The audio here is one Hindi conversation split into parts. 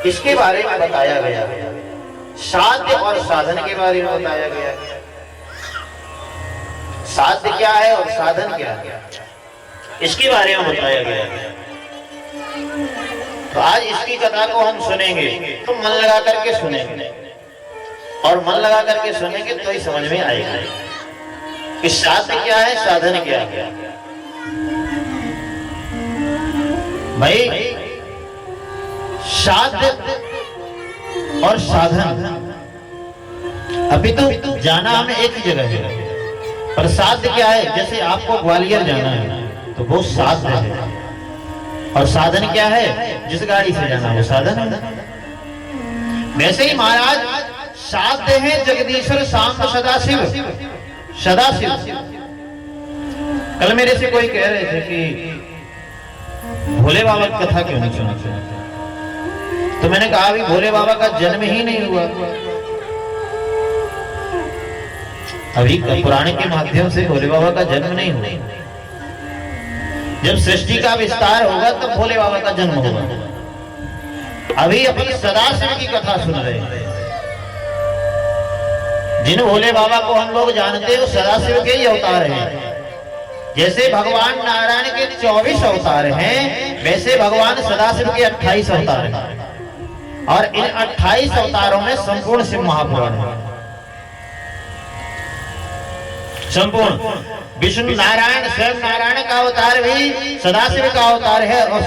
इसके बारे में बताया गया, साध्य और साधन के बारे में बताया गया। साध्य क्या है और साधन क्या है, इसके बारे में बताया गया। तो आज इसकी कथा को हम सुनेंगे, तो मन लगा करके सुनेंगे, और मन लगा करके सुनेंगे तो ही समझ में आएगा कि साध्य क्या है, साधन क्या है। भाई साध्य और साधन अभी तो जाना हमें एक ही जगह है, पर साध्य क्या है? जैसे आपको ग्वालियर जाना है तो वो साध्य है, और साधन क्या है? जिस गाड़ी से जाना वो साधन है। वैसे ही महाराज साध्य है जगदीश्वर शांत सदाशिव, सदाशिव। कल मेरे से कोई कह रहे थे कि भोले बाबा की कथा क्यों नहीं सुना, तो मैंने कहा अभी भोले बाबा का जन्म ही नहीं हुआ। अभी पुराण के माध्यम से भोले बाबा का जन्म नहीं हुआ। जब सृष्टि का विस्तार होगा तब तो भोले बाबा का जन्म होगा। अभी अपनी सदाशिव की कथा सुन रहे हैं। जिन भोले बाबा को हम लोग जानते हैं वो सदाशिव के ही अवतार हैं। जैसे भगवान नारायण के 24 अवतार हैं, वैसे भगवान सदाशिव के 28 अवतार हैं, और इन 28 अवतारों में संपूर्ण शिव महापुराण है। संपूर्ण विष्णु नारायण, स्वयं नारायण का अवतार भी सदाशिव का अवतार है, और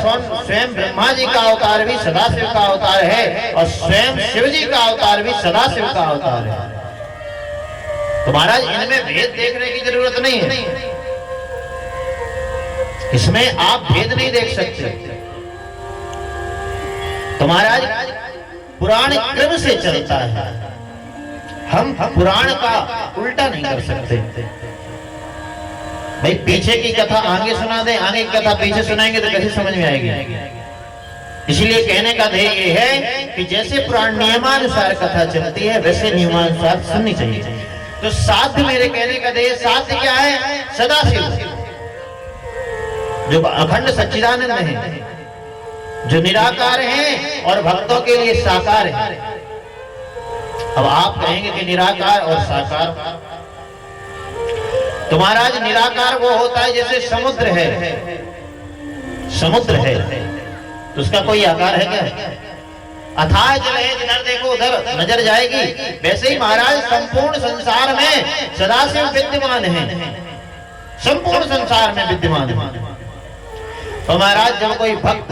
स्वयं ब्रह्मा जी का अवतार भी सदाशिव का अवतार है, और स्वयं शिव जी का अवतार भी सदाशिव का अवतार है। तो महाराज इनमें भेद देखने की जरूरत नहीं है, इसमें आप भेद नहीं देख सकते। तो महाराज पुराण क्रम से चलता है, हम पुराण का उल्टा नहीं कर सकते। भाई पीछे की कथा आगे सुना दें, आगे की कथा पीछे सुनाएंगे तो कैसे समझ में आएगी। इसलिए कहने का ध्येय ये है कि जैसे पुराण नियमानुसार कथा चलती है वैसे नियमानुसार सुननी चाहिए। तो साध्य, मेरे कहने का ध्येय साध्य क्या है? सदाशिव जो अखंड सच्चिदानंद है, जो निराकार है और भक्तों के लिए साकार है। अब आप कहेंगे कि निराकार और साकार, तो महाराज निराकार वो होता है जैसे समुद्र है, समुद्र है तो उसका कोई आकार है क्या? अथाह जल है, जिधर देखो उधर नजर जाएगी। वैसे ही महाराज संपूर्ण संसार में सदाशिव विद्यमान है, संपूर्ण संसार में विद्यमान है। तो महाराज जब कोई भक्त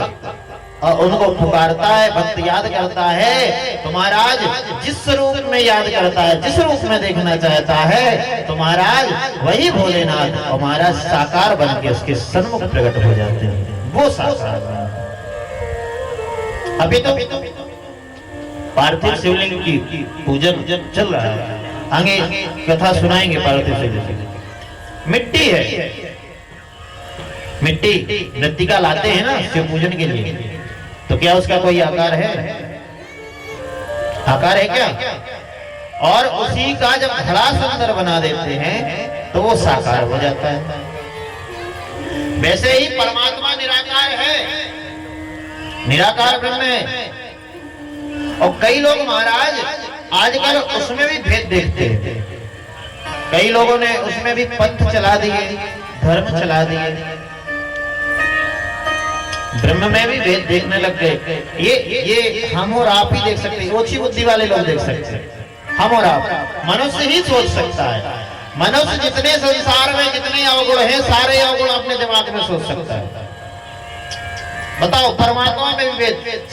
उनको पुकारता है, भक्त याद करता है, तो महाराज जिस रूप में याद करता है, जिस रूप में देखना चाहता है, तो महाराज वही भोलेनाथ और महाराज साकार बन के उसके सन्मुख प्रकट हो जाते हैं। वो साकार। अभी तो पार्थिव शिवलिंग की पूजन चल रहा है, आगे कथा सुनाएंगे। पार्थिव शिवलिंग मिट्टी है, मिट्टी मृत्तिका लाते हैं ना शिव पूजन के लिए, तो क्या उसका कोई आकार है? आकार है क्या? और उसी का जब घड़ा सुंदर बना देते हैं तो वो साकार हो जाता है। वैसे ही परमात्मा निराकार है, निराकार ब्रह्म है। और कई लोग महाराज आजकल उसमें भी भेद देखते हैं। कई लोगों ने उसमें भी पंथ चला दिए, धर्म चला दिए, ब्रह्म में भी भेद देखने लग गए। ये हम और आप ही देख सकते हैं, ओछी बुद्धि वाले लोग देख सकते हैं। हम और आप, मनुष्य ही सोच सकता है। मनुष्य जितने संसार में जितने अवगुण हैं, सारे अवगुण अपने दिमाग में सोच सकता है। बताओ परमात्मा में भी भेद